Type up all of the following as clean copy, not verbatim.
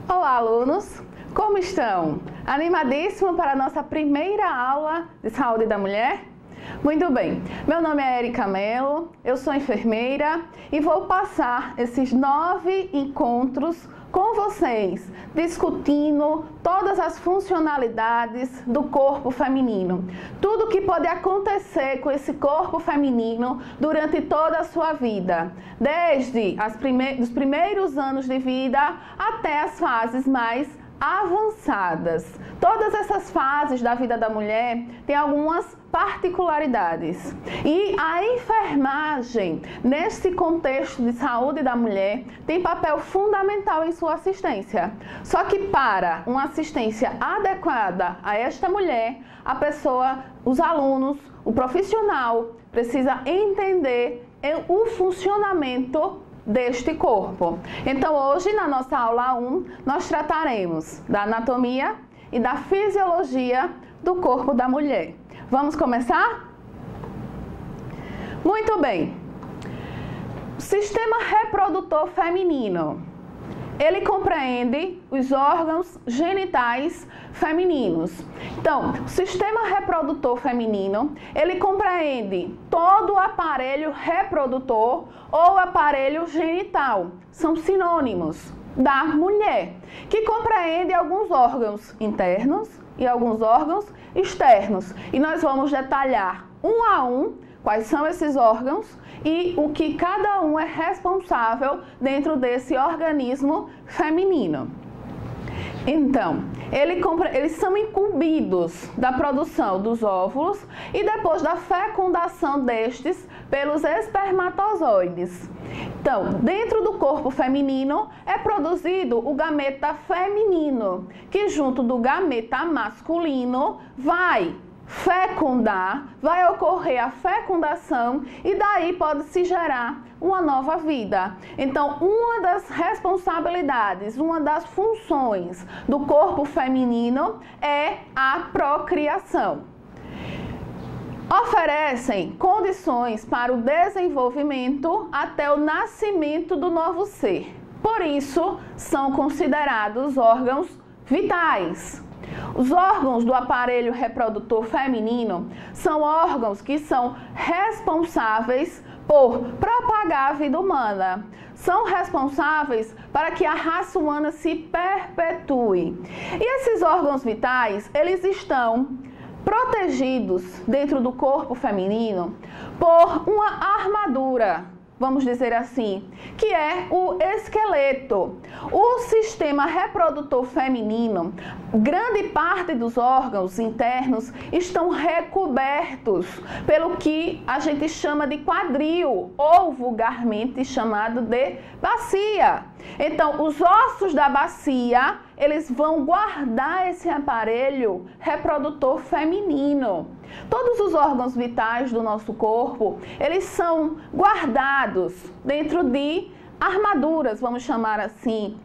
Olá, alunos! Como estão? Animadíssimo para a nossa primeira aula de saúde da mulher? Muito bem, meu nome é Erika Mello, eu sou enfermeira e vou passar esses 9 encontros com vocês, discutindo todas as funcionalidades do corpo feminino. Tudo que pode acontecer com esse corpo feminino durante toda a sua vida, desde os primeiros anos de vida até as fases mais avançadas. Todas essas fases da vida da mulher têm algumas particularidades. E a enfermagem, nesse contexto de saúde da mulher, tem papel fundamental em sua assistência. Só que para uma assistência adequada a esta mulher, a pessoa, os alunos, o profissional precisa entender o funcionamento deste corpo. Então hoje na nossa aula 1 nós trataremos da anatomia e da fisiologia do corpo da mulher. Vamos começar? Muito bem. Sistema reprodutor feminino. Ele compreende os órgãos genitais femininos. Então, o sistema reprodutor feminino, ele compreende todo o aparelho reprodutor ou aparelho genital. São sinônimos da mulher, que compreende alguns órgãos internos e alguns órgãos externos. E nós vamos detalhar um a um quais são esses órgãos e o que cada um é responsável dentro desse organismo feminino. Então, eles são incumbidos da produção dos óvulos e depois da fecundação destes pelos espermatozoides. Então, dentro do corpo feminino é produzido o gameta feminino, que junto do gameta masculino vai fecundar, vai ocorrer a fecundação e daí pode-se gerar uma nova vida. Então, uma das responsabilidades, uma das funções do corpo feminino é a procriação. Oferecem condições para o desenvolvimento até o nascimento do novo ser. Por isso, são considerados órgãos vitais. Os órgãos do aparelho reprodutor feminino são órgãos que são responsáveis por propagar a vida humana. São responsáveis para que a raça humana se perpetue. E esses órgãos vitais, eles estão protegidos dentro do corpo feminino por uma armadura, vamos dizer assim, que é o esqueleto. O sistema reprodutor feminino, grande parte dos órgãos internos estão recobertos pelo que a gente chama de quadril, ou vulgarmente chamado de bacia. Então, os ossos da bacia, eles vão guardar esse aparelho reprodutor feminino. Todos os órgãos vitais do nosso corpo, eles são guardados dentro de armaduras, vamos chamar assim.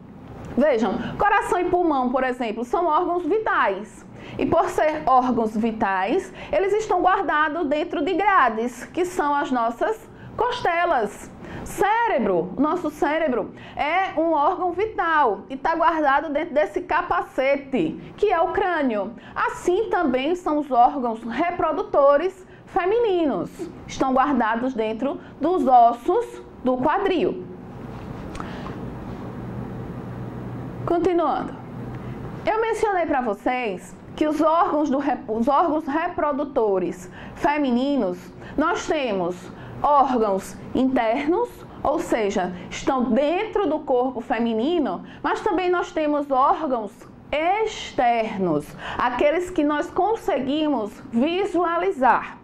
Vejam, coração e pulmão, por exemplo, são órgãos vitais. E por ser órgãos vitais, eles estão guardados dentro de grades, que são as nossas costelas. Cérebro, nosso cérebro é um órgão vital e está guardado dentro desse capacete, que é o crânio. Assim também são os órgãos reprodutores femininos, estão guardados dentro dos ossos do quadril. Continuando, eu mencionei para vocês que os órgãos reprodutores femininos, nós temos órgãos internos, ou seja, estão dentro do corpo feminino, mas também nós temos órgãos externos, aqueles que nós conseguimos visualizar.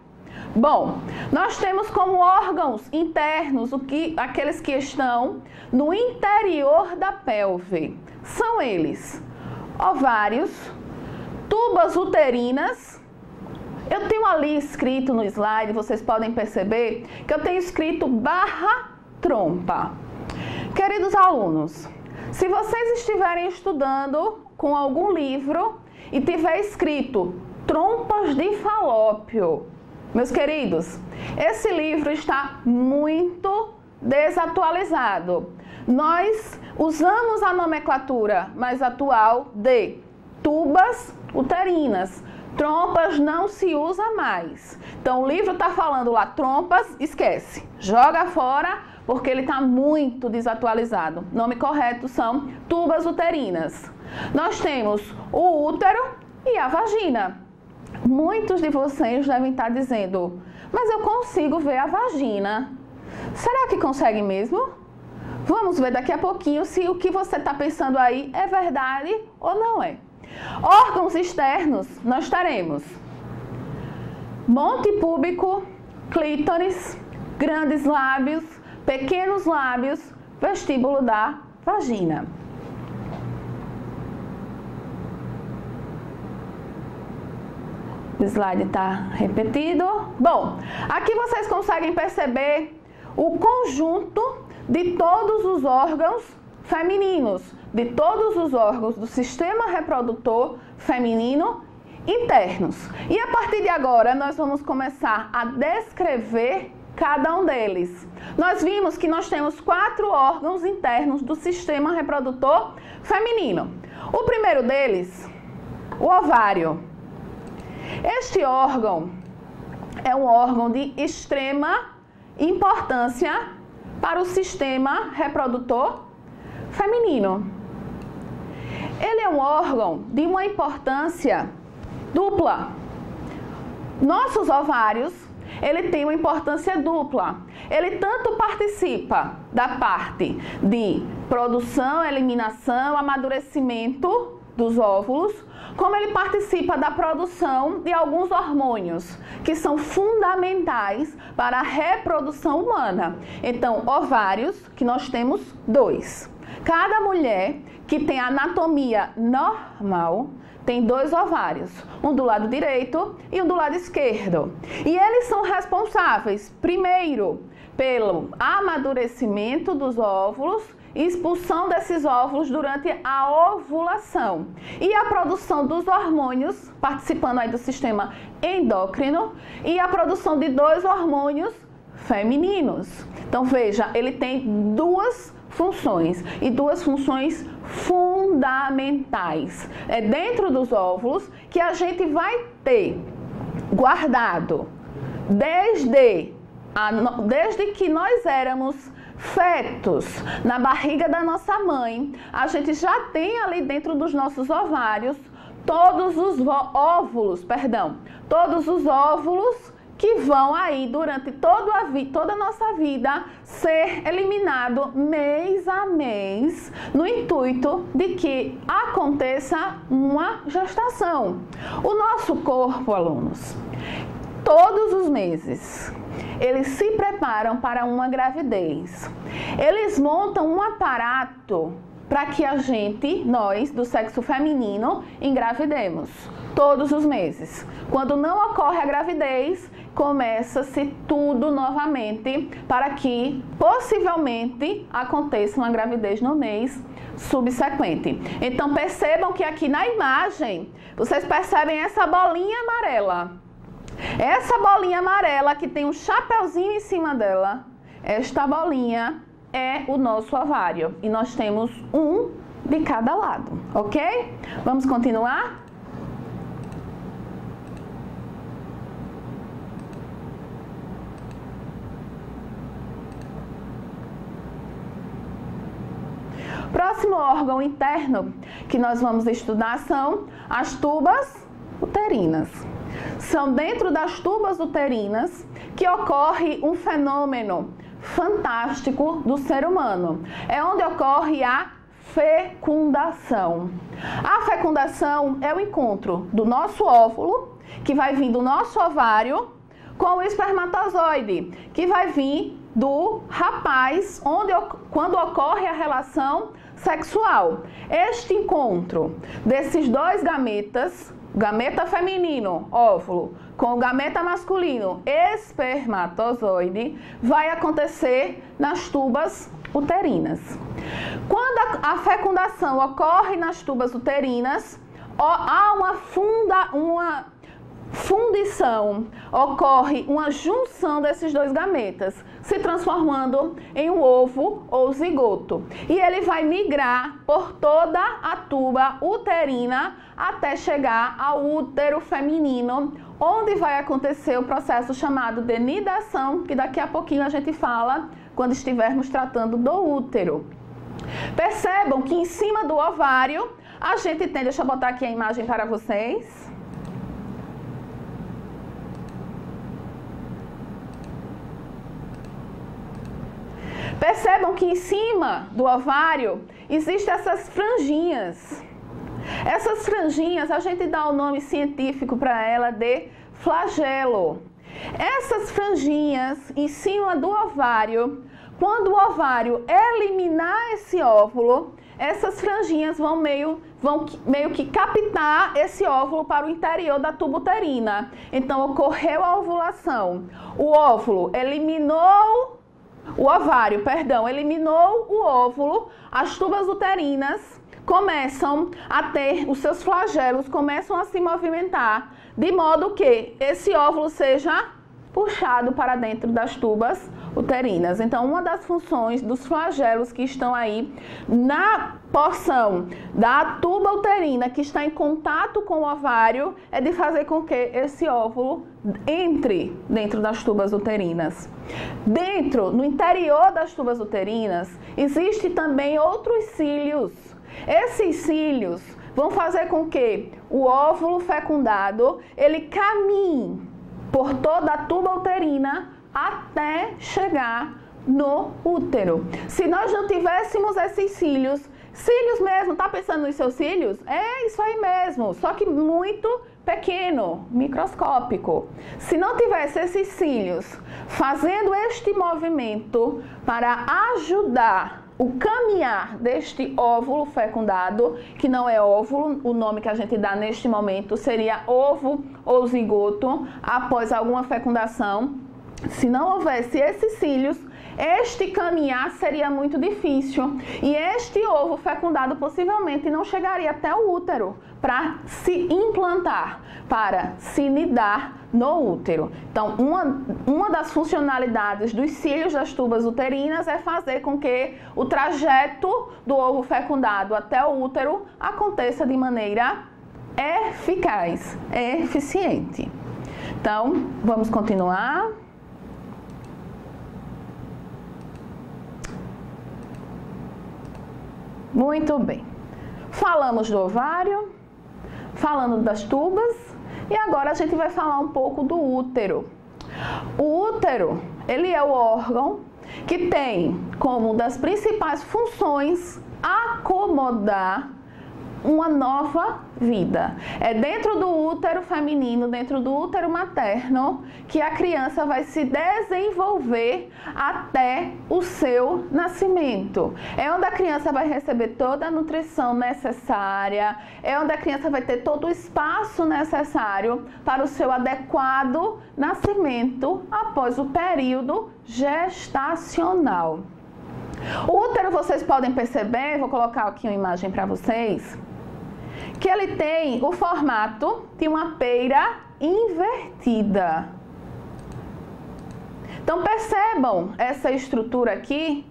Bom, nós temos como órgãos internos aqueles que estão no interior da pelve. São eles: ovários, tubas uterinas. Eu tenho ali escrito no slide, vocês podem perceber que eu tenho escrito barra trompa. Queridos alunos, se vocês estiverem estudando com algum livro e tiver escrito trompas de falópio, meus queridos, esse livro está muito desatualizado. Nós usamos a nomenclatura mais atual de tubas uterinas. Trompas não se usa mais. Então, o livro está falando lá trompas, esquece. Joga fora, porque ele está muito desatualizado. O nome correto são tubas uterinas. Nós temos o útero e a vagina. Muitos de vocês devem estar dizendo, mas eu consigo ver a vagina. Será que consegue mesmo? Vamos ver daqui a pouquinho se o que você está pensando aí é verdade ou não é. Órgãos externos, nós teremos monte púbico, clítoris, grandes lábios, pequenos lábios, vestíbulo da vagina. O slide está repetido. Bom, aqui vocês conseguem perceber o conjunto de todos os órgãos femininos, de todos os órgãos do sistema reprodutor feminino internos. E a partir de agora, nós vamos começar a descrever cada um deles. Nós vimos que nós temos 4 órgãos internos do sistema reprodutor feminino. O primeiro deles, o ovário. Este órgão é um órgão de extrema importância para o sistema reprodutor feminino. Ele é um órgão de uma importância dupla. Nossos ovários, ele tem uma importância dupla. Ele tanto participa da parte de produção, eliminação, amadurecimento dos óvulos, como ele participa da produção de alguns hormônios que são fundamentais para a reprodução humana. Então, ovários, que nós temos 2. Cada mulher que tem anatomia normal tem 2 ovários, um do lado direito e um do lado esquerdo. E eles são responsáveis, primeiro, pelo amadurecimento dos óvulos, expulsão desses óvulos durante a ovulação e a produção dos hormônios, participando aí do sistema endócrino, e a produção de 2 hormônios femininos. Então veja, ele tem 2 funções e 2 funções fundamentais. É dentro dos óvulos que a gente vai ter guardado desde que nós éramos fetos na barriga da nossa mãe, a gente já tem ali dentro dos nossos ovários todos os óvulos que vão aí durante toda a nossa vida ser eliminado mês a mês, no intuito de que aconteça uma gestação. O nosso corpo, alunos, todos os meses, eles se preparam para uma gravidez. Eles montam um aparato para que a gente, nós, do sexo feminino, engravidemos. Todos os meses. Quando não ocorre a gravidez, começa-se tudo novamente para que, possivelmente, aconteça uma gravidez no mês subsequente. Então, percebam que aqui na imagem, vocês percebem essa bolinha amarela. Essa bolinha amarela que tem um chapeuzinho em cima dela, esta bolinha é o nosso ovário. E nós temos um de cada lado, ok? Vamos continuar? Próximo órgão interno que nós vamos estudar são as tubas uterinas. São dentro das tubas uterinas que ocorre um fenômeno fantástico do ser humano. É onde ocorre a fecundação. A fecundação é o encontro do nosso óvulo, que vai vir do nosso ovário, com o espermatozoide, que vai vir do rapaz, quando ocorre a relação sexual. Este encontro desses 2 gametas, gameta feminino, óvulo, com o gameta masculino, espermatozoide, vai acontecer nas tubas uterinas. Quando a fecundação ocorre nas tubas uterinas, há fundição, ocorre uma junção desses dois gametas, se transformando em um ovo ou zigoto. E ele vai migrar por toda a tuba uterina até chegar ao útero feminino, onde vai acontecer o processo chamado de nidação, que daqui a pouquinho a gente fala quando estivermos tratando do útero. Percebam que em cima do ovário a gente tem, deixa eu botar aqui a imagem para vocês. Percebam que em cima do ovário existem essas franjinhas. Essas franjinhas a gente dá o nome científico para ela de flagelo. Essas franjinhas em cima do ovário, quando o ovário eliminar esse óvulo, essas franjinhas vão meio que captar esse óvulo para o interior da tuba uterina. Então ocorreu a ovulação. O óvulo eliminou o ovário, perdão, eliminou o óvulo, as tubas uterinas começam a ter, os seus flagelos começam a se movimentar, de modo que esse óvulo seja puxado para dentro das tubas uterinas. Então, uma das funções dos flagelos que estão aí na porção da tuba uterina que está em contato com o ovário é de fazer com que esse óvulo entre dentro das tubas uterinas. No interior das tubas uterinas, existe também outros cílios. Esses cílios vão fazer com que o óvulo fecundado, ele caminhe por toda a tuba uterina até chegar no útero. Se nós não tivéssemos esses cílios mesmo, tá pensando nos seus cílios? É isso aí mesmo, só que muito pequeno, microscópico. Se não tivesse esses cílios fazendo este movimento para ajudar o caminhar deste óvulo fecundado, que não é óvulo, o nome que a gente dá neste momento seria ovo ou zigoto, após alguma fecundação. Se não houvesse esses cílios, este caminhar seria muito difícil e este ovo fecundado possivelmente não chegaria até o útero para se implantar, para se nidar no útero. Então, uma das funcionalidades dos cílios das tubas uterinas é fazer com que o trajeto do ovo fecundado até o útero aconteça de maneira eficaz, eficiente. Então, vamos continuar. Muito bem. Falamos do ovário, falando das tubas, e agora a gente vai falar um pouco do útero. O útero, ele é o órgão que tem como uma das principais funções acomodar uma nova vida. É dentro do útero feminino, dentro do útero materno, que a criança vai se desenvolver até o seu nascimento. É onde a criança vai receber toda a nutrição necessária, é onde a criança vai ter todo o espaço necessário para o seu adequado nascimento após o período gestacional. O útero, vocês podem perceber, vou colocar aqui uma imagem para vocês, que ele tem o formato de uma pera invertida. Então percebam essa estrutura aqui,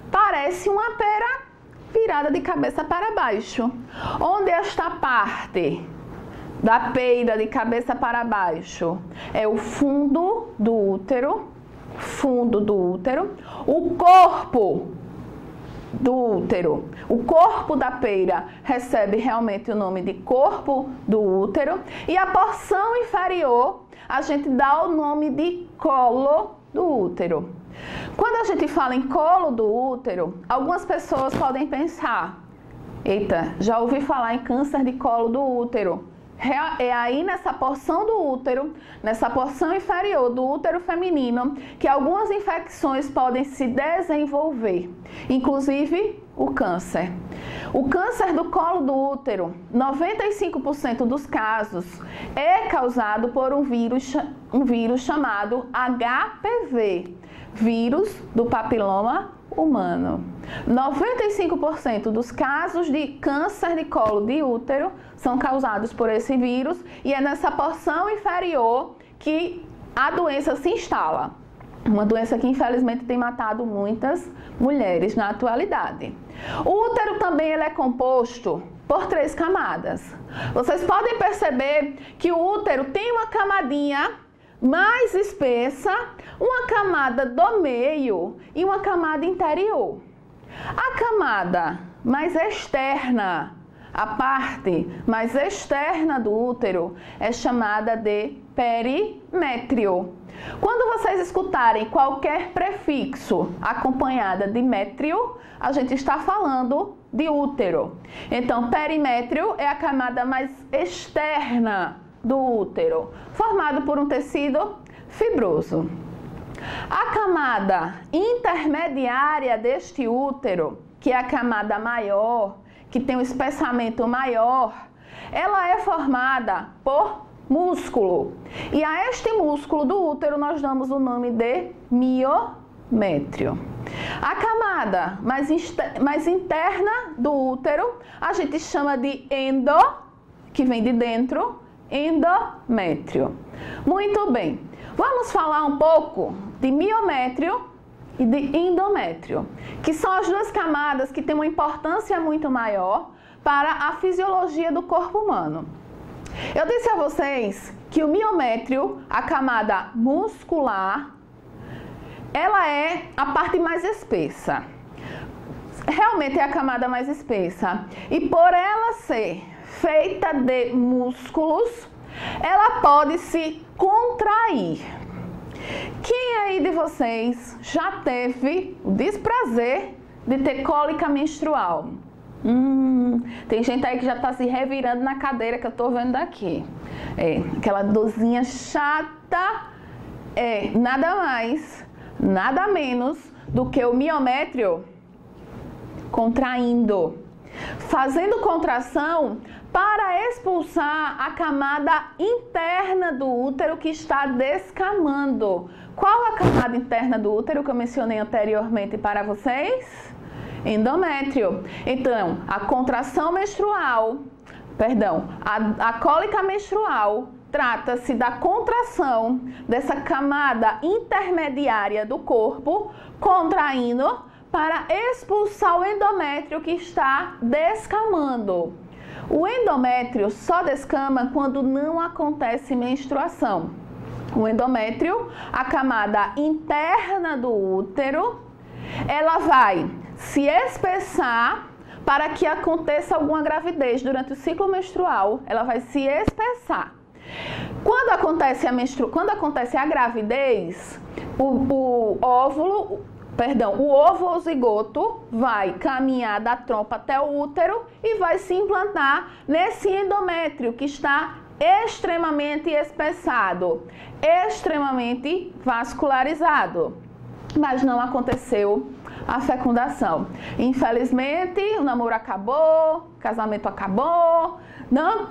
parece uma pera virada de cabeça para baixo, onde esta parte da pera de cabeça para baixo é o fundo do útero, o corpo do útero. O corpo da pera recebe realmente o nome de corpo do útero e a porção inferior a gente dá o nome de colo do útero. Quando a gente fala em colo do útero, algumas pessoas podem pensar: eita, já ouvi falar em câncer de colo do útero. É aí nessa porção do útero, nessa porção inferior do útero feminino, que algumas infecções podem se desenvolver, inclusive o câncer. O câncer do colo do útero, 95% dos casos, é causado por um vírus chamado HPV, vírus do papiloma humano. 95% dos casos de câncer de colo de útero são causados por esse vírus e é nessa porção inferior que a doença se instala. Uma doença que infelizmente tem matado muitas mulheres na atualidade. O útero também ele é composto por 3 camadas. Vocês podem perceber que o útero tem uma camadinha mais espessa, uma camada do meio e uma camada interior. A camada mais externa, a parte mais externa do útero, é chamada de perimétrio. Quando vocês escutarem qualquer prefixo acompanhada de métrio, a gente está falando de útero. Então, perimétrio é a camada mais externa do útero, formado por um tecido fibroso. A camada intermediária deste útero, que é a camada maior, que tem um espessamento maior, ela é formada por músculo. E a este músculo do útero nós damos o nome de miométrio. A camada mais interna do útero a gente chama de endo, que vem de dentro, endométrio. Muito bem, vamos falar um pouco de miométrio e de endométrio, que são as 2 camadas que têm uma importância muito maior para a fisiologia do corpo humano. Eu disse a vocês que o miométrio, a camada muscular, ela é a parte mais espessa. Realmente é a camada mais espessa. E por ela ser feita de músculos, ela pode se contrair. Quem aí de vocês já teve o desprazer de ter cólica menstrual? Tem gente aí que já está se revirando na cadeira que eu estou vendo daqui. Aquela dorzinha chata é nada mais, nada menos do que o miométrio contraindo, fazendo contração para expulsar a camada interna do útero que está descamando. Qual a camada interna do útero que eu mencionei anteriormente para vocês? Endométrio. Então, a contração menstrual, a cólica menstrual trata-se da contração dessa camada intermediária do corpo, contraindo para expulsar o endométrio que está descamando. O endométrio só descama quando não acontece menstruação. O endométrio, a camada interna do útero, ela vai se espessar para que aconteça alguma gravidez. Durante o ciclo menstrual, ela vai se espessar. Quando acontece a gravidez, o ovo ou zigoto vai caminhar da trompa até o útero e vai se implantar nesse endométrio que está extremamente espessado, extremamente vascularizado. Mas não aconteceu a fecundação. Infelizmente, o namoro acabou, o casamento acabou, não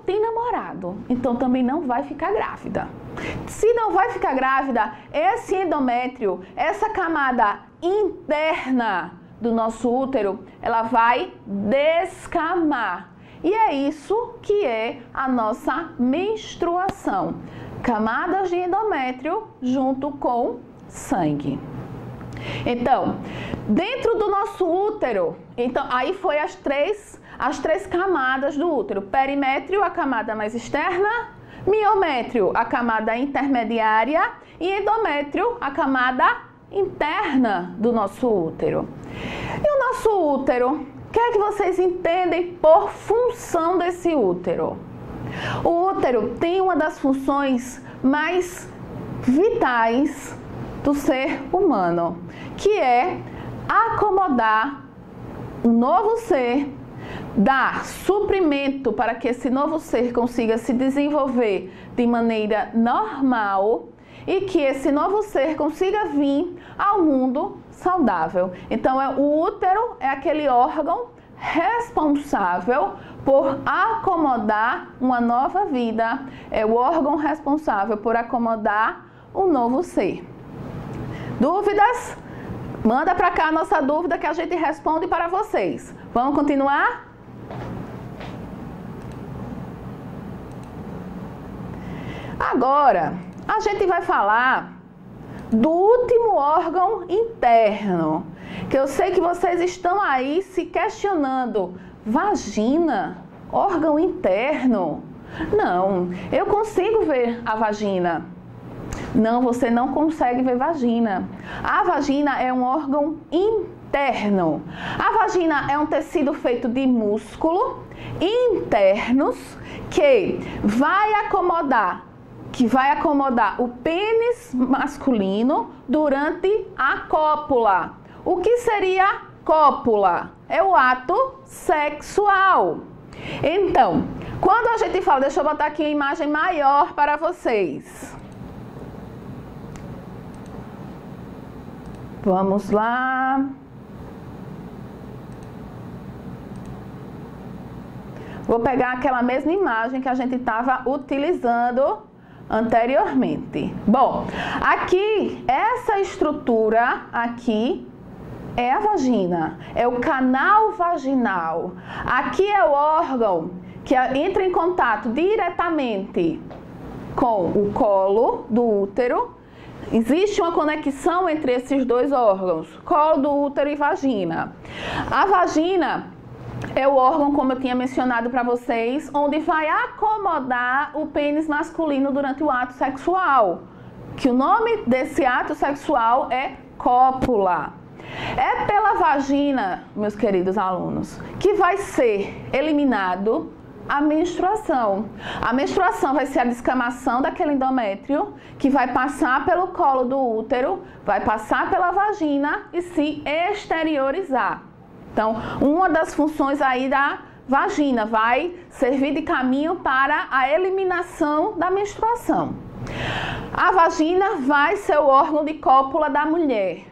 tem namorado. Então também não vai ficar grávida. Se não vai ficar grávida, esse endométrio, essa camada interna do nosso útero, ela vai descamar. E é isso que é a nossa menstruação. Camadas de endométrio junto com sangue. Então, dentro do nosso útero, aí foi as três camadas do útero: perimétrio, a camada mais externa, miométrio, a camada intermediária, e endométrio, a camada interna do nosso útero. E o nosso útero, o que é que vocês entendem por função desse útero? O útero tem uma das funções mais vitais do ser humano, que é acomodar um novo ser, dar suprimento para que esse novo ser consiga se desenvolver de maneira normal e que esse novo ser consiga vir ao mundo saudável. Então, o útero é aquele órgão responsável por acomodar uma nova vida, é o órgão responsável por acomodar um novo ser. Dúvidas? Manda para cá a nossa dúvida que a gente responde para vocês. Vamos continuar? Agora, a gente vai falar do último órgão interno, que eu sei que vocês estão aí se questionando. Vagina? Órgão interno? Não, eu consigo ver a vagina. Não, você não consegue ver vagina. A vagina é um órgão interno. A vagina é um tecido feito de músculo internos que vai acomodar o pênis masculino durante a cópula. O que seria cópula? É o ato sexual. Então, quando a gente fala, deixa eu botar aqui a imagem maior para vocês. Vamos lá. Vou pegar aquela mesma imagem que a gente estava utilizando anteriormente. Bom, aqui, essa estrutura aqui é a vagina, é o canal vaginal. Aqui é o órgão que entra em contato diretamente com o colo do útero. Existe uma conexão entre esses dois órgãos, colo do útero e vagina. A vagina é o órgão, como eu tinha mencionado para vocês, onde vai acomodar o pênis masculino durante o ato sexual, que o nome desse ato sexual é cópula. É pela vagina, meus queridos alunos, que vai ser eliminado a menstruação. A menstruação vai ser a descamação daquele endométrio que vai passar pelo colo do útero, vai passar pela vagina e se exteriorizar. Então, uma das funções aí da vagina vai servir de caminho para a eliminação da menstruação. A vagina vai ser o órgão de cópula da mulher.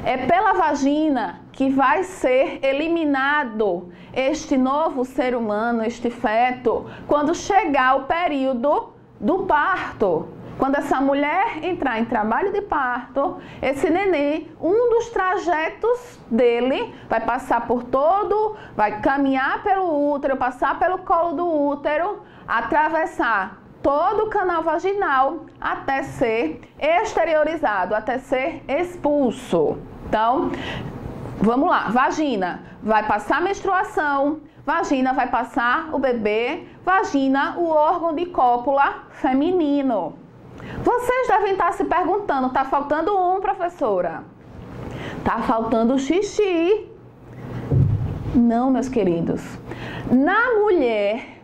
É pela vagina que vai ser eliminado este novo ser humano, este feto, quando chegar o período do parto. Quando essa mulher entrar em trabalho de parto, esse neném, um dos trajetos dele vai passar por vai caminhar pelo útero, passar pelo colo do útero, atravessar todo o canal vaginal até ser exteriorizado, até ser expulso. Então, vamos lá. Vagina vai passar a menstruação, vagina vai passar o bebê, vagina o órgão de cópula feminino. Vocês devem estar se perguntando, tá faltando professora? Tá faltando xixi. Não, meus queridos. Na mulher,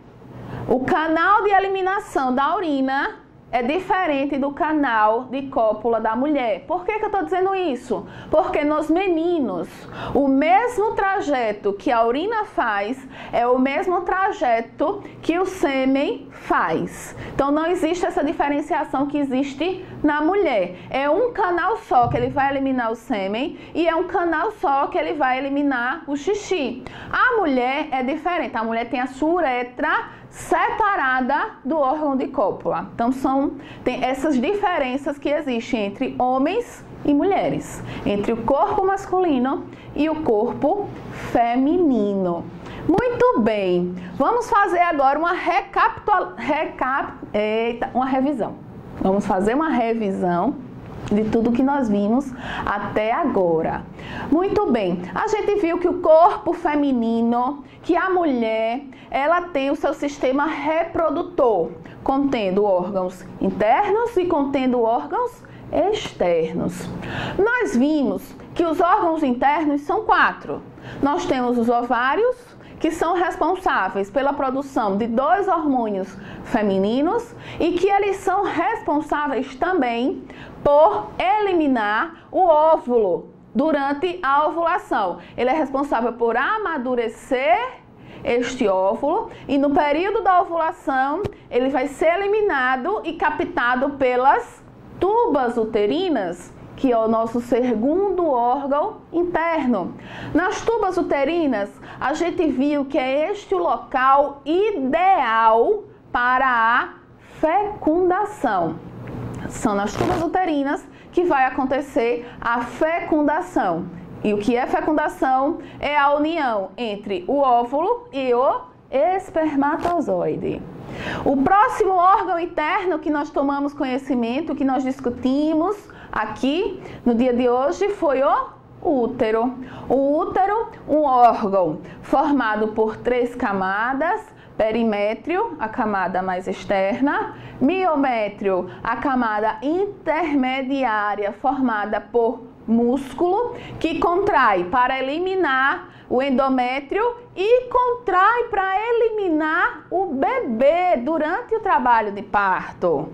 o canal de eliminação da urina é diferente do canal de cópula da mulher. Por que eu estou dizendo isso? Porque nos meninos, o mesmo trajeto que a urina faz é o mesmo trajeto que o sêmen faz. Então não existe essa diferenciação que existe na mulher. É um canal só que ele vai eliminar o sêmen e é um canal só que ele vai eliminar o xixi. A mulher é diferente. A mulher tem a sua uretra separada do órgão de cópula. Então tem essas diferenças que existem entre homens e mulheres, entre o corpo masculino e o corpo feminino. Muito bem, vamos fazer agora uma revisão. Vamos fazer uma revisão de tudo que nós vimos até agora. Muito bem, a gente viu que o corpo feminino, que a mulher, ela tem o seu sistema reprodutor, contendo órgãos internos e contendo órgãos externos. Nós vimos que os órgãos internos são 4. Nós temos os ovários, que são responsáveis pela produção de 2 hormônios femininos e que eles são responsáveis também por eliminar o óvulo durante a ovulação. Ele é responsável por amadurecer este óvulo e no período da ovulação ele vai ser eliminado e captado pelas tubas uterinas, que é o nosso segundo órgão interno. Nas tubas uterinas, a gente viu que é este o local ideal para a fecundação. São nas tubas uterinas que vai acontecer a fecundação. E o que é fecundação? É a união entre o óvulo e o espermatozoide. O próximo órgão interno que nós tomamos conhecimento, que nós discutimos aqui no dia de hoje, foi o útero. O útero, um órgão formado por 3 camadas: perimétrio, a camada mais externa; miométrio, a camada intermediária formada por músculo, que contrai para eliminar o endométrio e contrai para eliminar o bebê durante o trabalho de parto.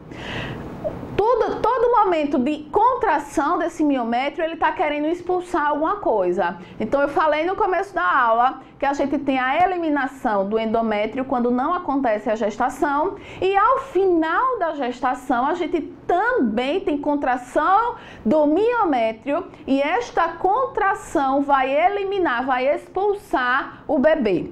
Todo momento de contração desse miométrio, ele está querendo expulsar alguma coisa. Então, eu falei no começo da aula que a gente tem a eliminação do endométrio quando não acontece a gestação, e ao final da gestação a gente também tem contração do miométrio, e esta contração vai eliminar, vai expulsar o bebê.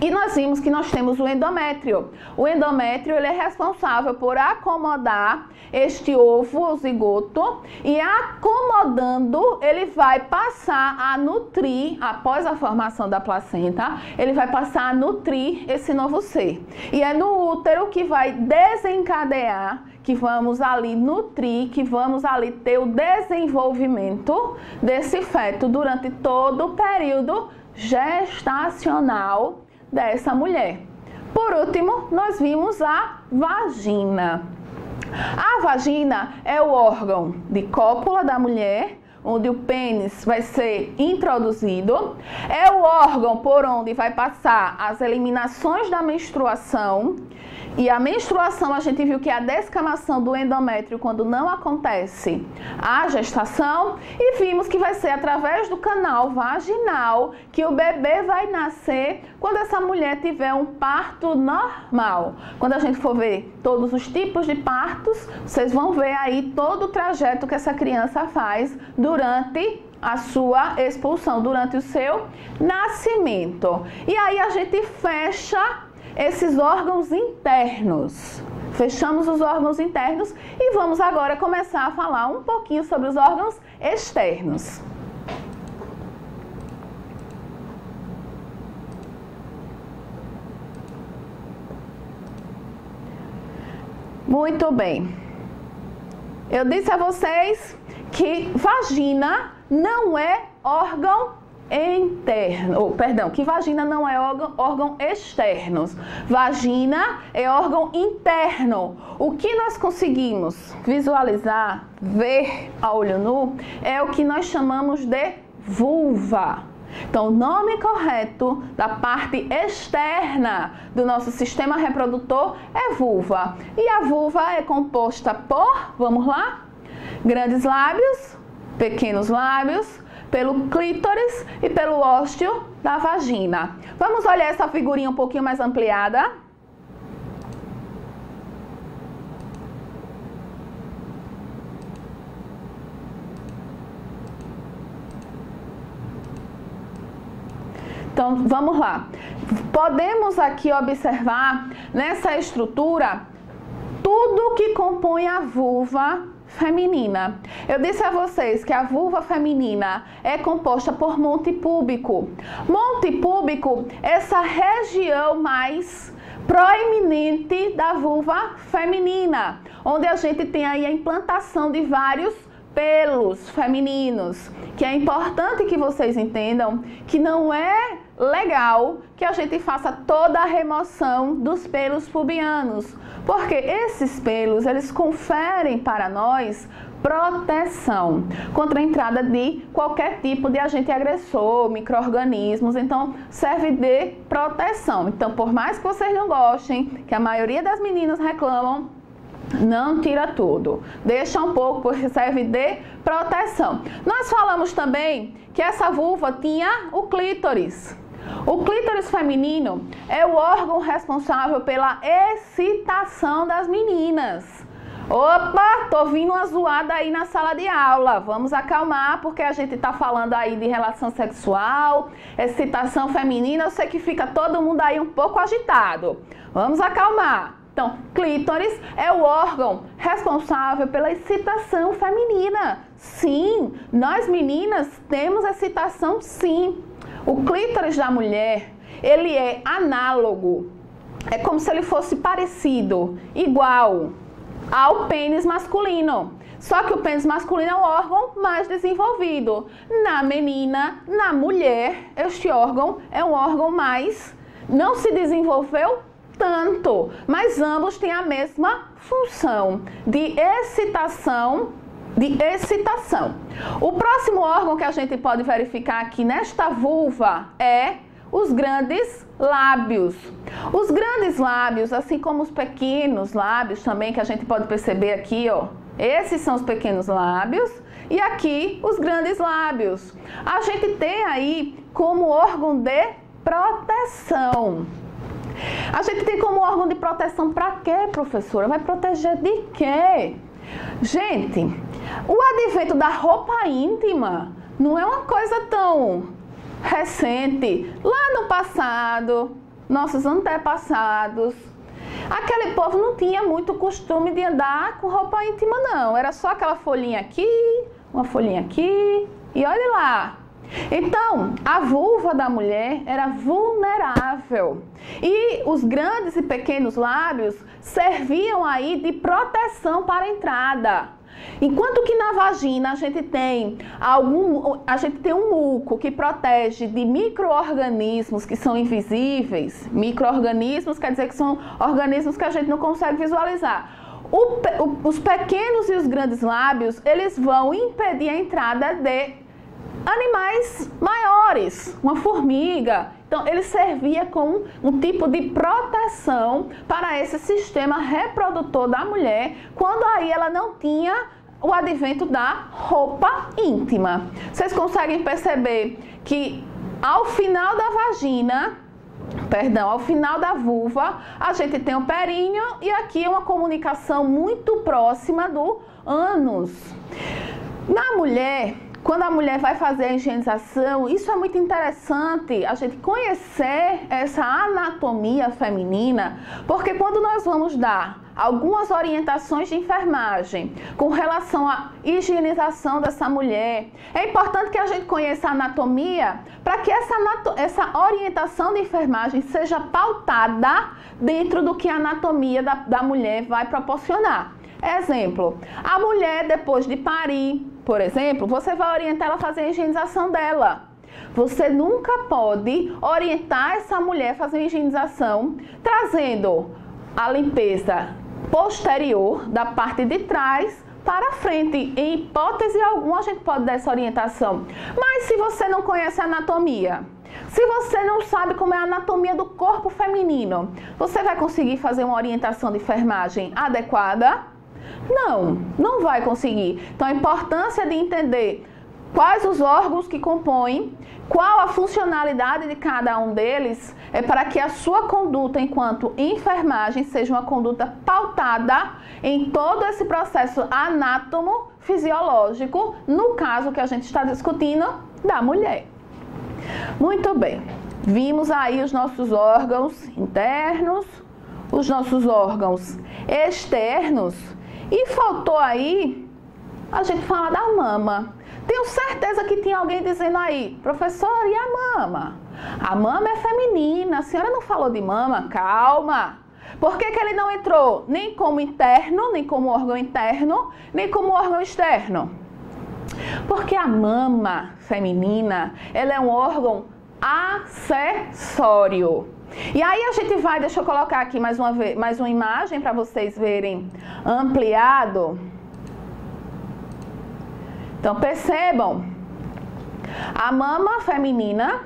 E nós vimos que nós temos o endométrio. O endométrio, ele é responsável por acomodar este ovo, o zigoto, e acomodando, ele vai passar a nutrir, após a formação da placenta, ele vai passar a nutrir esse novo ser. E é no útero que vai desencadear, que vamos ali nutrir, que vamos ali ter o desenvolvimento desse feto durante todo o período gestacional dessa mulher. Por último, nós vimos a vagina. A vagina é o órgão de cópula da mulher, onde o pênis vai ser introduzido. É o órgão por onde vai passar as eliminações da menstruação. E a menstruação, a gente viu que é a descamação do endométrio quando não acontece a gestação. E vimos que vai ser através do canal vaginal que o bebê vai nascer quando essa mulher tiver um parto normal. Quando a gente for ver todos os tipos de partos, vocês vão ver aí todo o trajeto que essa criança faz durante a sua expulsão, durante o seu nascimento. E aí a gente fecha esses órgãos internos. Fechamos os órgãos internos e vamos agora começar a falar um pouquinho sobre os órgãos externos. Muito bem. Eu disse a vocês que vagina não é órgão interno, que vagina não é órgão externo. Vagina é órgão interno. O que nós conseguimos visualizar, ver a olho nu, é o que nós chamamos de vulva. Então, o nome correto da parte externa do nosso sistema reprodutor é vulva. E a vulva é composta por, vamos lá, grandes lábios, pequenos lábios, pelo clítoris e pelo ósteo da vagina. Vamos olhar essa figurinha um pouquinho mais ampliada. Então, vamos lá. Podemos aqui observar nessa estrutura tudo que compõe a vulva feminina. Eu disse a vocês que a vulva feminina é composta por monte púbico. Monte púbico, essa região mais proeminente da vulva feminina, onde a gente tem aí a implantação de vários pelos femininos, que é importante que vocês entendam que não é legal que a gente faça toda a remoção dos pelos pubianos, porque esses pelos, eles conferem para nós proteção contra a entrada de qualquer tipo de agente agressor, micro-organismos, então serve de proteção. Então, por mais que vocês não gostem, que a maioria das meninas reclamam, não tira tudo, deixa um pouco porque serve de proteção. Nós falamos também que essa vulva tinha o clítoris. O clítoris feminino é o órgão responsável pela excitação das meninas. Opa, tô vindo uma zoada aí na sala de aula. Vamos acalmar, porque a gente tá falando aí de relação sexual, excitação feminina. Eu sei que fica todo mundo aí um pouco agitado. Vamos acalmar. Então, clítoris é o órgão responsável pela excitação feminina. Sim, nós meninas temos excitação sim. O clítoris da mulher, ele é análogo. É como se ele fosse parecido, igual ao pênis masculino. Só que o pênis masculino é o órgão mais desenvolvido. Na menina, na mulher, este órgão é um órgão mais... não se desenvolveu tanto, mas ambos têm a mesma função de excitação. O próximo órgão que a gente pode verificar aqui nesta vulva é os grandes lábios. Os grandes lábios, assim como os pequenos lábios também, que a gente pode perceber aqui, ó. Esses são os pequenos lábios e aqui os grandes lábios. A gente tem aí como órgão de proteção. A gente tem como órgão de proteção para quê, professora? Vai proteger de quê? Gente, o advento da roupa íntima não é uma coisa tão recente. Lá no passado, nossos antepassados, aquele povo não tinha muito costume de andar com roupa íntima, não. Era só aquela folhinha aqui, uma folhinha aqui e olha lá. Então, a vulva da mulher era vulnerável e os grandes e pequenos lábios serviam aí de proteção para a entrada. Enquanto que na vagina a gente tem um muco que protege de micro-organismos que são invisíveis. Micro-organismos quer dizer que são organismos que a gente não consegue visualizar. Os pequenos e os grandes lábios, eles vão impedir a entrada de animais maiores, uma formiga. Então, ele servia como um tipo de proteção para esse sistema reprodutor da mulher, quando aí ela não tinha o advento da roupa íntima. Vocês conseguem perceber que ao final da vagina, ao final da vulva, a gente tem o períneo e aqui uma comunicação muito próxima do ânus. Na mulher, quando a mulher vai fazer a higienização, isso é muito interessante, a gente conhecer essa anatomia feminina, porque quando nós vamos dar algumas orientações de enfermagem com relação à higienização dessa mulher, é importante que a gente conheça a anatomia para que essa orientação de enfermagem seja pautada dentro do que a anatomia da mulher vai proporcionar. Exemplo, a mulher depois de parir, por exemplo, você vai orientar ela a fazer a higienização dela. Você nunca pode orientar essa mulher a fazer a higienização trazendo a limpeza posterior da parte de trás para frente. Em hipótese alguma a gente pode dar essa orientação. Mas se você não conhece a anatomia, se você não sabe como é a anatomia do corpo feminino, você vai conseguir fazer uma orientação de enfermagem adequada? Não vai conseguir. Então, a importância de entender quais os órgãos que compõem, qual a funcionalidade de cada um deles, é para que a sua conduta enquanto enfermagem seja uma conduta pautada em todo esse processo anátomo-fisiológico, no caso que a gente está discutindo, da mulher. Muito bem. Vimos aí os nossos órgãos internos, os nossos órgãos externos. E faltou aí a gente falar da mama. Tenho certeza que tinha alguém dizendo aí, professora, e a mama? A mama é feminina, a senhora não falou de mama? Calma! Por que ele não entrou nem como interno, nem como órgão interno, nem como órgão externo? Porque a mama feminina, ela é um órgão acessório. E aí a gente vai, deixa eu colocar aqui mais uma imagem para vocês verem ampliado. Então percebam, a mama feminina,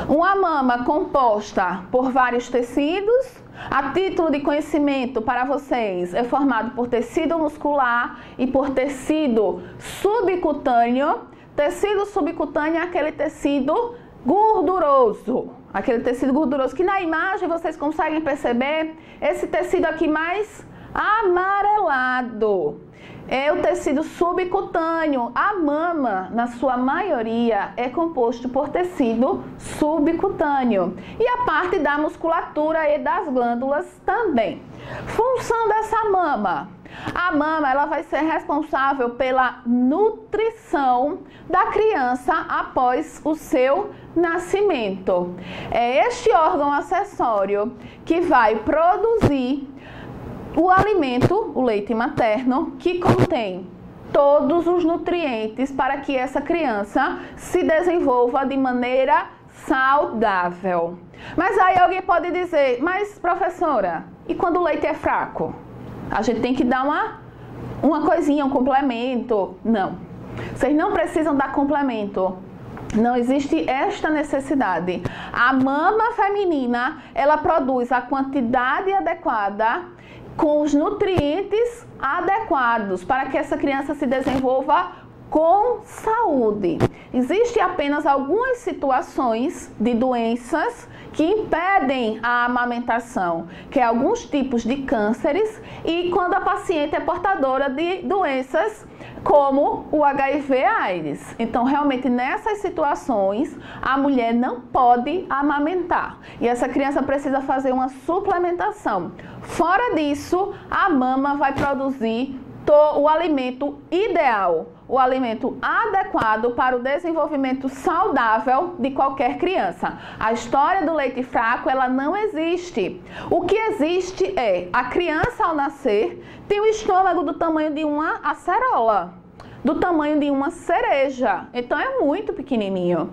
uma mama composta por vários tecidos. A título de conhecimento para vocês, é formado por tecido muscular e por tecido subcutâneo. Tecido subcutâneo é aquele tecido gorduroso. Aquele tecido gorduroso que na imagem vocês conseguem perceber esse tecido aqui mais amarelado. é o tecido subcutâneo. A mama, na sua maioria, é composto por tecido subcutâneo. E a parte da musculatura e das glândulas também. Função dessa mama. A mama, ela vai ser responsável pela nutrição da criança após o seu nascimento. É este órgão acessório que vai produzir o alimento, o leite materno, que contém todos os nutrientes para que essa criança se desenvolva de maneira saudável. Mas aí alguém pode dizer, mas professora, e quando o leite é fraco? A gente tem que dar uma coisinha, um complemento? Não, vocês não precisam dar complemento. Não existe esta necessidade. A mama feminina, ela produz a quantidade adequada com os nutrientes adequados para que essa criança se desenvolva com saúde. Existem apenas algumas situações de doenças que impedem a amamentação, que é alguns tipos de cânceres e quando a paciente é portadora de doenças como o HIV/AIDS. Então, realmente, nessas situações, a mulher não pode amamentar. E essa criança precisa fazer uma suplementação. Fora disso, a mama vai produzir o alimento ideal, o alimento adequado para o desenvolvimento saudável de qualquer criança. A história do leite fraco, ela não existe. O que existe é a criança ao nascer tem o estômago do tamanho de uma acerola, do tamanho de uma cereja. Então é muito pequenininho.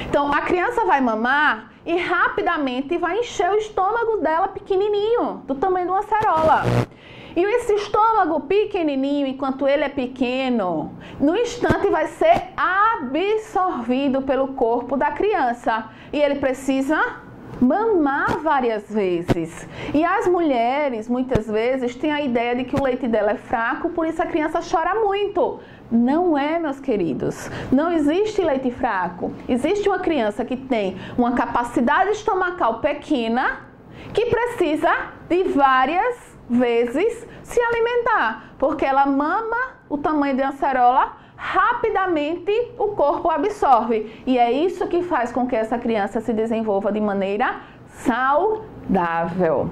Então a criança vai mamar e rapidamente vai encher o estômago dela pequenininho, do tamanho de uma acerola. E esse estômago pequenininho, enquanto ele é pequeno, no instante vai ser absorvido pelo corpo da criança. E ele precisa mamar várias vezes. E as mulheres, muitas vezes, têm a ideia de que o leite dela é fraco, por isso a criança chora muito. Não é, meus queridos. Não existe leite fraco. Existe uma criança que tem uma capacidade estomacal pequena, que precisa de várias vezes se alimentar, porque ela mama o tamanho de uma acerola, rapidamente o corpo absorve. E é isso que faz com que essa criança se desenvolva de maneira saudável.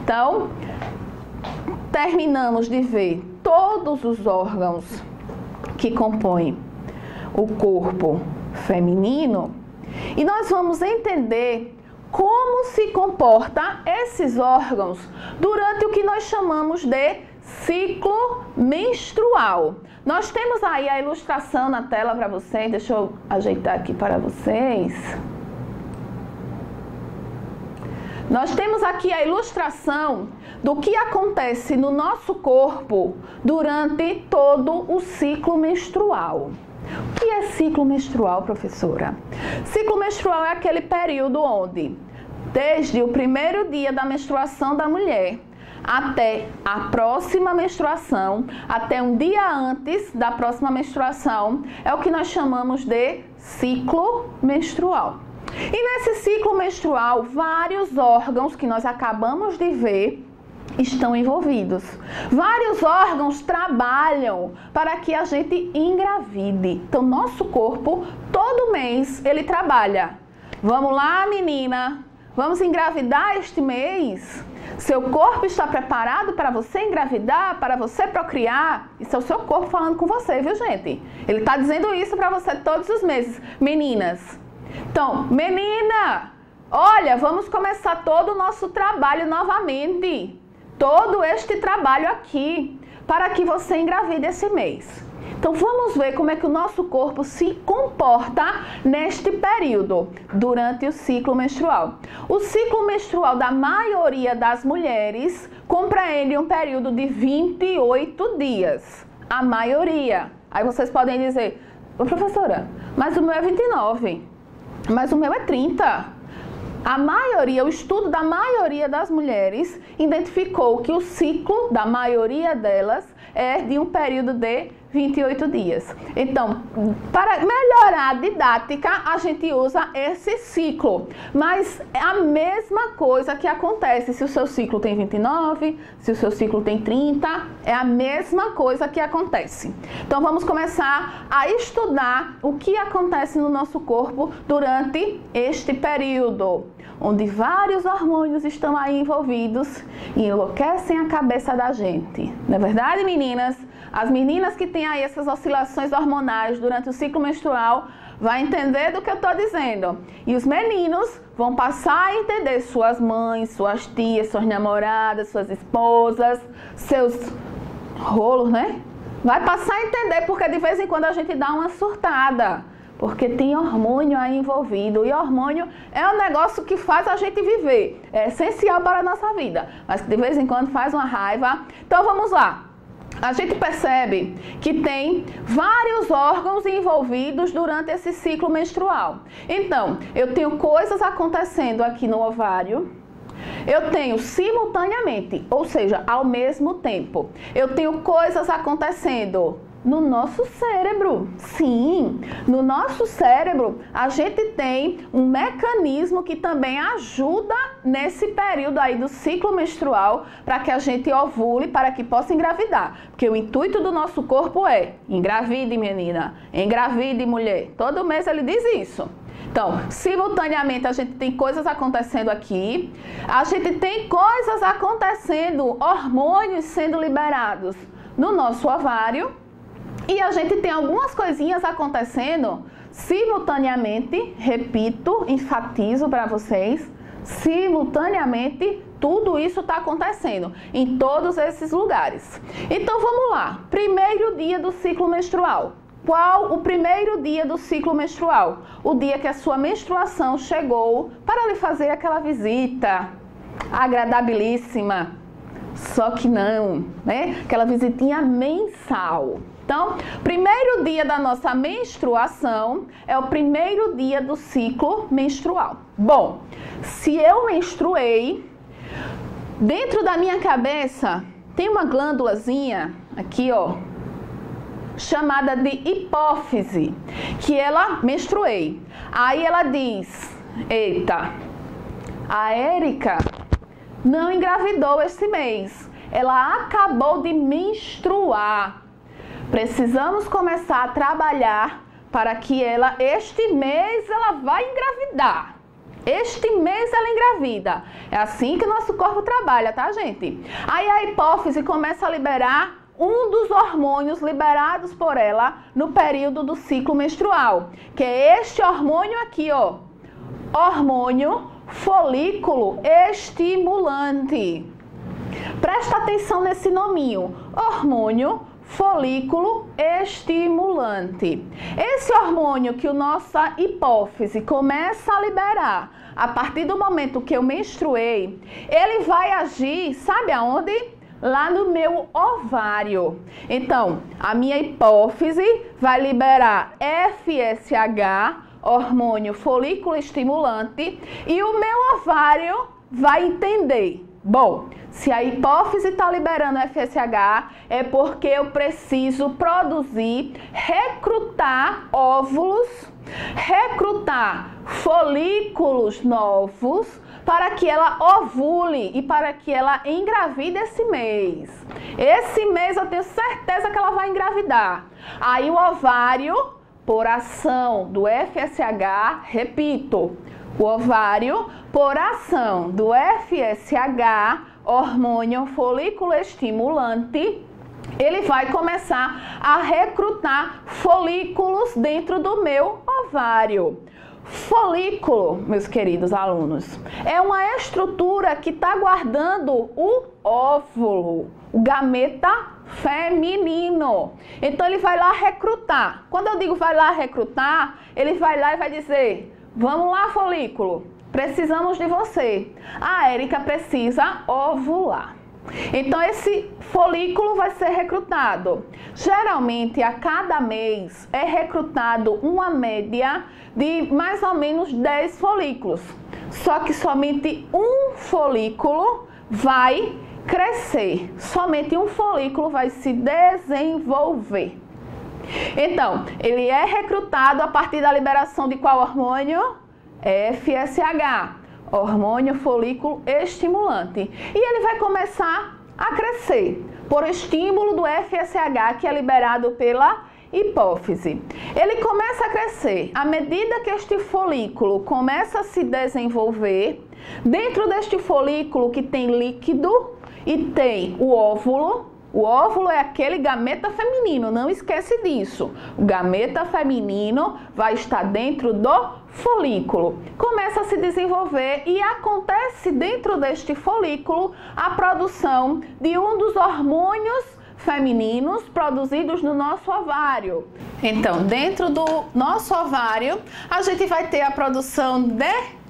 Então, terminamos de ver todos os órgãos que compõem o corpo feminino e nós vamos entender como se comporta esses órgãos durante o que nós chamamos de ciclo menstrual. Nós temos aí a ilustração na tela para vocês, deixa eu ajeitar aqui para vocês. Nós temos aqui a ilustração do que acontece no nosso corpo durante todo o ciclo menstrual. O que é ciclo menstrual, professora? Ciclo menstrual é aquele período onde, desde o primeiro dia da menstruação da mulher até a próxima menstruação, até um dia antes da próxima menstruação, é o que nós chamamos de ciclo menstrual. E nesse ciclo menstrual, vários órgãos que nós acabamos de ver estão envolvidos. Vários órgãos trabalham para que a gente engravide. Então, nosso corpo, todo mês, ele trabalha. Vamos lá, menina, vamos engravidar este mês? Seu corpo está preparado para você engravidar, para você procriar? Isso é o seu corpo falando com você, viu, gente? Ele está dizendo isso para você todos os meses. Meninas, então, menina, olha, vamos começar todo o nosso trabalho novamente. Todo este trabalho aqui, para que você engravide esse mês. Então, vamos ver como é que o nosso corpo se comporta neste período, durante o ciclo menstrual. O ciclo menstrual da maioria das mulheres compreende um período de 28 dias. A maioria. Aí vocês podem dizer, ô professora, mas o meu é 29, mas o meu é 30. A maioria, o estudo da maioria das mulheres identificou que o ciclo da maioria delas é de um período de 28 dias. Então, para melhorar a didática, a gente usa esse ciclo. Mas é a mesma coisa que acontece se o seu ciclo tem 29, se o seu ciclo tem 30, é a mesma coisa que acontece. Então, vamos começar a estudar o que acontece no nosso corpo durante este período, onde vários hormônios estão aí envolvidos e enlouquecem a cabeça da gente. Não é verdade, meninas? As meninas que têm aí essas oscilações hormonais durante o ciclo menstrual vão entender do que eu estou dizendo. E os meninos vão passar a entender suas mães, suas tias, suas namoradas, suas esposas, seus rolos, né? Vai passar a entender porque de vez em quando a gente dá uma surtada. Porque tem hormônio aí envolvido. E hormônio é um negócio que faz a gente viver. É essencial para a nossa vida. Mas que de vez em quando faz uma raiva. Então vamos lá. A gente percebe que tem vários órgãos envolvidos durante esse ciclo menstrual. Então, eu tenho coisas acontecendo aqui no ovário. Eu tenho simultaneamente, ou seja, ao mesmo tempo. Eu tenho coisas acontecendo no nosso cérebro. Sim, no nosso cérebro a gente tem um mecanismo que também ajuda nesse período aí do ciclo menstrual para que a gente ovule, para que possa engravidar. Porque o intuito do nosso corpo é engravide, menina, engravide, mulher. Todo mês ele diz isso. Então, simultaneamente a gente tem coisas acontecendo aqui, a gente tem coisas acontecendo, hormônios sendo liberados no nosso ovário. E a gente tem algumas coisinhas acontecendo simultaneamente, repito, enfatizo para vocês, simultaneamente tudo isso está acontecendo em todos esses lugares. Então vamos lá, primeiro dia do ciclo menstrual. Qual o primeiro dia do ciclo menstrual? O dia que a sua menstruação chegou para lhe fazer aquela visita agradabilíssima. Só que não, né? Aquela visitinha mensal. Então, primeiro dia da nossa menstruação é o primeiro dia do ciclo menstrual. Bom, se eu menstruei, dentro da minha cabeça tem uma glândulazinha aqui, ó, chamada de hipófise, que ela menstruei. Aí ela diz: eita, a Érica não engravidou esse mês, ela acabou de menstruar. Precisamos começar a trabalhar para que ela, este mês, ela vai engravidar. Este mês ela engravida. É assim que o nosso corpo trabalha, tá, gente? Aí a hipófise começa a liberar um dos hormônios liberados por ela no período do ciclo menstrual, que é este hormônio aqui, ó, hormônio folículo estimulante. Presta atenção nesse nominho, hormônio folículo estimulante. Esse hormônio que a nossa hipófise começa a liberar a partir do momento que eu menstruei, ele vai agir, sabe aonde? Lá no meu ovário. Então, a minha hipófise vai liberar FSH, hormônio folículo estimulante, e o meu ovário vai entender: bom, se a hipófise está liberando FSH, é porque eu preciso produzir, recrutar óvulos, recrutar folículos novos para que ela ovule e para que ela engravide esse mês. Esse mês eu tenho certeza que ela vai engravidar. Aí o ovário, por ação do FSH, repito, o ovário, por ação do FSH, hormônio folículo estimulante, ele vai começar a recrutar folículos dentro do meu ovário. Folículo, meus queridos alunos, é uma estrutura que está guardando o óvulo, o gameta feminino. Então ele vai lá recrutar. Quando eu digo vai lá recrutar, ele vai lá e vai dizer: vamos lá, folículo, precisamos de você. A Érica precisa ovular. Então esse folículo vai ser recrutado. Geralmente a cada mês é recrutado uma média de mais ou menos 10 folículos. Só que somente um folículo vai crescer. Somente um folículo vai se desenvolver. Então, ele é recrutado a partir da liberação de qual hormônio? FSH, hormônio folículo estimulante. E ele vai começar a crescer por estímulo do FSH, que é liberado pela hipófise. Ele começa a crescer à medida que este folículo começa a se desenvolver. Dentro deste folículo que tem líquido e tem o óvulo. O óvulo é aquele gameta feminino, não esquece disso. O gameta feminino vai estar dentro do folículo. Começa a se desenvolver e acontece dentro deste folículo a produção de um dos hormônios femininos produzidos no nosso ovário. Então, dentro do nosso ovário, a gente vai ter a produção de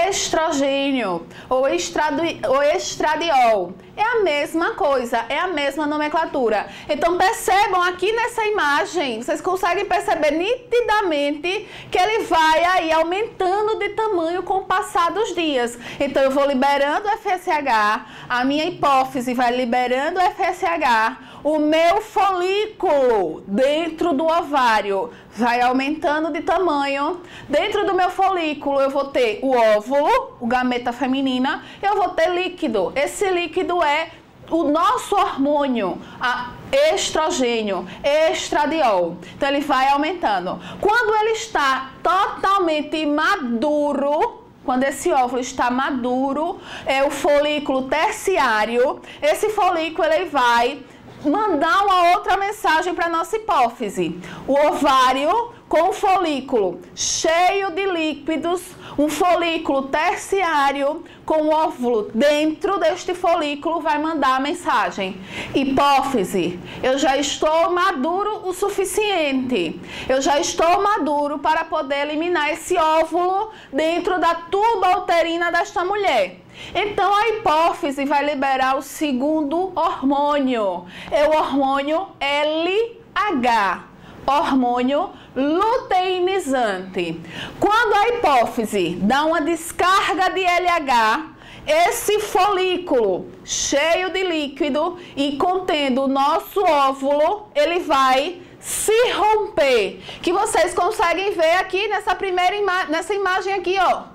estrogênio ou estradiol. É a mesma coisa, é a mesma nomenclatura. Então percebam aqui nessa imagem, vocês conseguem perceber nitidamente que ele vai aí aumentando de tamanho com o passar dos dias. Então eu vou liberando o FSH, a minha hipófise vai liberando o FSH, o meu folículo dentro do ovário vai aumentando de tamanho. Dentro do meu folículo eu vou ter o óvulo, o gameta feminina, eu vou ter líquido. Esse líquido é o nosso hormônio, a estrogênio, estradiol. Então ele vai aumentando. Quando ele está totalmente maduro, quando esse óvulo está maduro, é o folículo terciário. Esse folículo ele vai mandar uma outra mensagem para a nossa hipófise. O ovário com o folículo cheio de líquidos, um folículo terciário com o óvulo dentro deste folículo vai mandar a mensagem: hipófise, eu já estou maduro o suficiente, eu já estou maduro para poder eliminar esse óvulo dentro da tuba uterina desta mulher. Então a hipófise vai liberar o segundo hormônio, é o hormônio LH, hormônio luteinizante. Quando a hipófise dá uma descarga de LH, esse folículo cheio de líquido e contendo o nosso óvulo, ele vai se romper, que vocês conseguem ver aqui nessa imagem aqui, ó.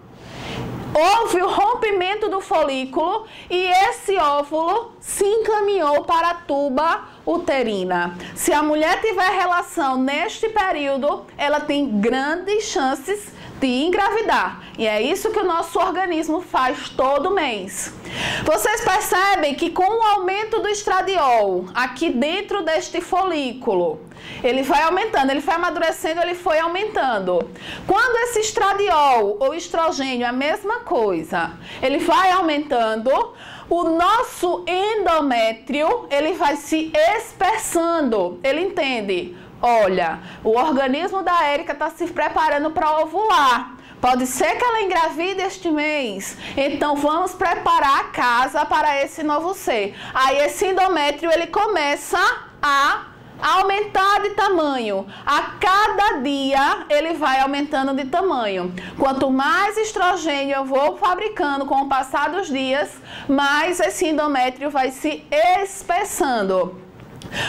Houve o rompimento do folículo e esse óvulo se encaminhou para a tuba uterina. Se a mulher tiver relação neste período, ela tem grandes chances de engravidar. E é isso que o nosso organismo faz todo mês. Vocês percebem que com o aumento do estradiol aqui dentro deste folículo, ele vai aumentando, ele foi amadurecendo, ele foi aumentando. Quando esse estradiol ou estrogênio é a mesma coisa, ele vai aumentando, o nosso endométrio, ele vai se espessando. Ele entende? Olha, o organismo da Érica está se preparando para ovular. Pode ser que ela engravide este mês. Então vamos preparar a casa para esse novo ser. Aí esse endométrio ele começa a aumentar de tamanho. A cada dia ele vai aumentando de tamanho. Quanto mais estrogênio eu vou fabricando com o passar dos dias, mais esse endométrio vai se espessando.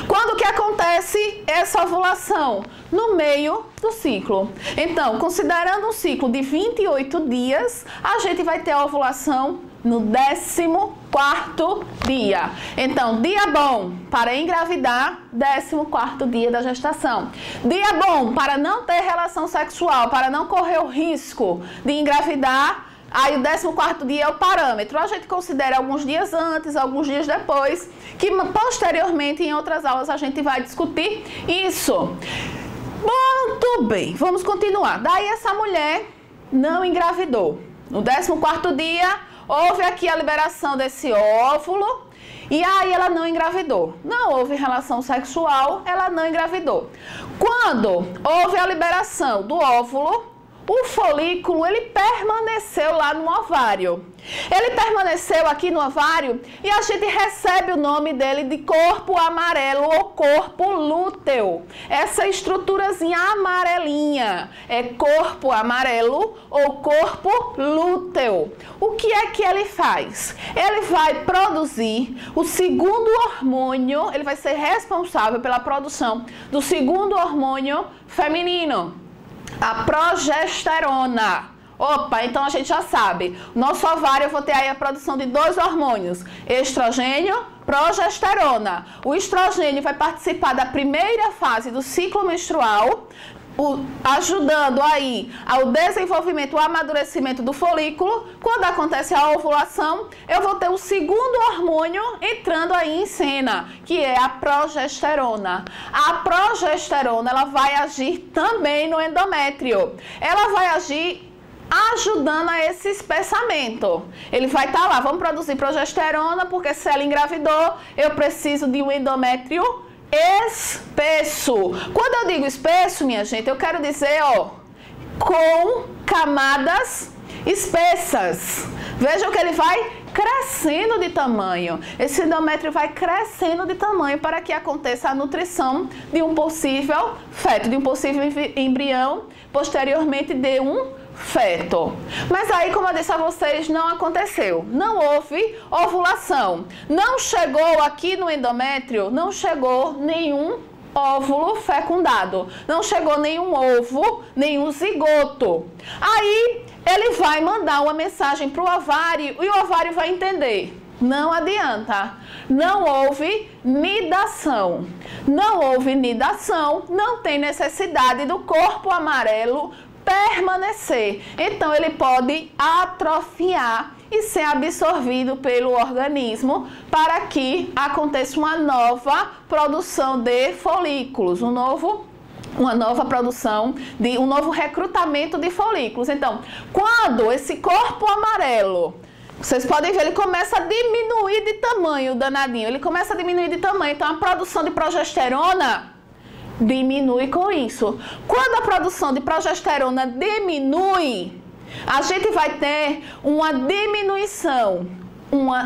Quando que acontece essa ovulação? No meio do ciclo. Então, considerando um ciclo de 28 dias, a gente vai ter a ovulação no 14º dia. Então, dia bom para engravidar, 14º dia da gestação. Dia bom para não ter relação sexual, para não correr o risco de engravidar. Aí o 14º dia é o parâmetro. A gente considera alguns dias antes, alguns dias depois, que posteriormente em outras aulas a gente vai discutir isso. Muito bem, vamos continuar. Daí essa mulher não engravidou. No 14º dia, houve aqui a liberação desse óvulo e aí ela não engravidou. Não houve relação sexual, ela não engravidou. Quando houve a liberação do óvulo, o folículo, ele permaneceu lá no ovário. Ele permaneceu aqui no ovário e a gente recebe o nome dele de corpo amarelo ou corpo lúteo. Essa estruturazinha amarelinha é corpo amarelo ou corpo lúteo. O que é que ele faz? Ele vai produzir o segundo hormônio, ele vai ser responsável pela produção do segundo hormônio feminino, a progesterona. Opa, então a gente já sabe, nosso ovário eu vou ter aí a produção de dois hormônios, estrogênio, progesterona. O estrogênio vai participar da primeira fase do ciclo menstrual, ajudando aí ao desenvolvimento, ao amadurecimento do folículo. Quando acontece a ovulação, eu vou ter o segundo hormônio entrando aí em cena, que é a progesterona. A progesterona, ela vai agir também no endométrio. Ela vai agir ajudando a esse espessamento. Ele vai estar lá, vamos produzir progesterona, porque se ela engravidou, eu preciso de um endométrio espesso. Quando eu digo espesso, minha gente, eu quero dizer, ó, com camadas espessas. Vejam que ele vai crescendo de tamanho. Esse endométrio vai crescendo de tamanho para que aconteça a nutrição de um possível feto, de um possível embrião, posteriormente de um feto. Mas aí, como eu disse a vocês, não aconteceu. Não houve ovulação. Não chegou aqui no endométrio, não chegou nenhum óvulo fecundado. Não chegou nenhum ovo, nenhum zigoto. Aí, ele vai mandar uma mensagem para o ovário e o ovário vai entender. Não adianta. Não houve nidação. Não houve nidação, não tem necessidade do corpo amarelo permanecer. Então, ele pode atrofiar e ser absorvido pelo organismo para que aconteça uma nova produção de folículos, uma nova produção, um novo recrutamento de folículos. Então, quando esse corpo amarelo, vocês podem ver, ele começa a diminuir de tamanho, danadinho, ele começa a diminuir de tamanho, então a produção de progesterona diminui com isso. Quando a produção de progesterona diminui, a gente vai ter uma diminuição, uma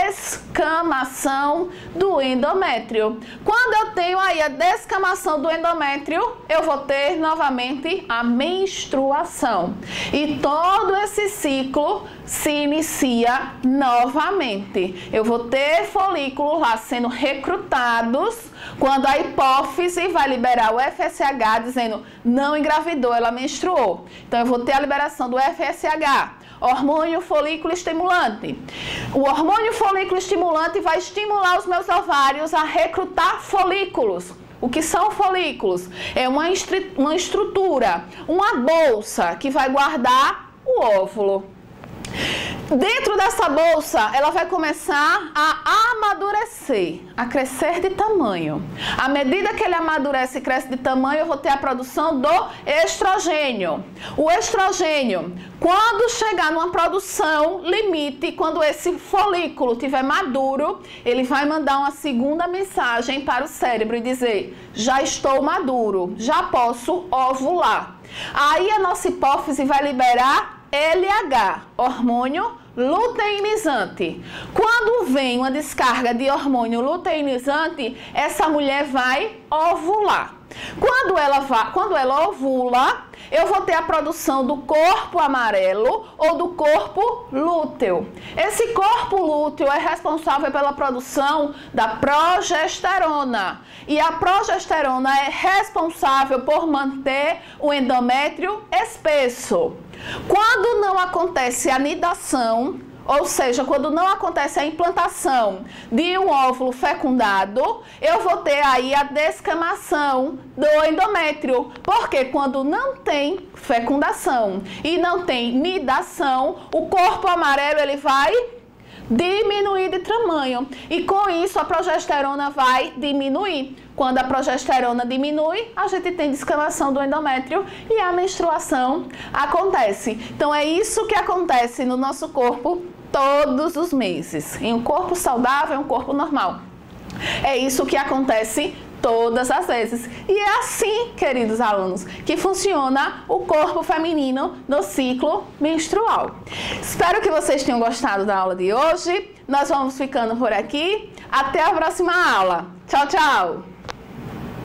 descamação do endométrio. Quando eu tenho aí a descamação do endométrio, eu vou ter novamente a menstruação. E todo esse ciclo se inicia novamente. Eu vou ter folículos lá sendo recrutados, quando a hipófise vai liberar o FSH dizendo não engravidou, ela menstruou. Então eu vou ter a liberação do FSH, hormônio folículo estimulante. O hormônio folículo estimulante vai estimular os meus ovários a recrutar folículos. O que são folículos? É uma estrutura, uma bolsa que vai guardar o óvulo. Dentro dessa bolsa, ela vai começar a amadurecer, a crescer de tamanho. À medida que ele amadurece e cresce de tamanho, eu vou ter a produção do estrogênio. O estrogênio, quando chegar numa produção limite, quando esse folículo estiver maduro, ele vai mandar uma segunda mensagem para o cérebro e dizer: já estou maduro, já posso ovular. Aí a nossa hipófise vai liberar LH, hormônio luteinizante. Quando vem uma descarga de hormônio luteinizante, essa mulher vai ovular. Quando ela ovula, eu vou ter a produção do corpo amarelo ou do corpo lúteo. Esse corpo lúteo é responsável pela produção da progesterona. E a progesterona é responsável por manter o endométrio espesso. Quando não acontece a nidação, ou seja, quando não acontece a implantação de um óvulo fecundado, eu vou ter aí a descamação do endométrio. Porque quando não tem fecundação e não tem nidação, o corpo amarelo ele vai diminuir de tamanho. E com isso a progesterona vai diminuir. Quando a progesterona diminui, a gente tem descamação do endométrio e a menstruação acontece. Então é isso que acontece no nosso corpo todos os meses. Em um corpo saudável, um corpo normal. É isso que acontece todas as vezes. E é assim, queridos alunos, que funciona o corpo feminino no ciclo menstrual. Espero que vocês tenham gostado da aula de hoje. Nós vamos ficando por aqui. Até a próxima aula. Tchau, tchau!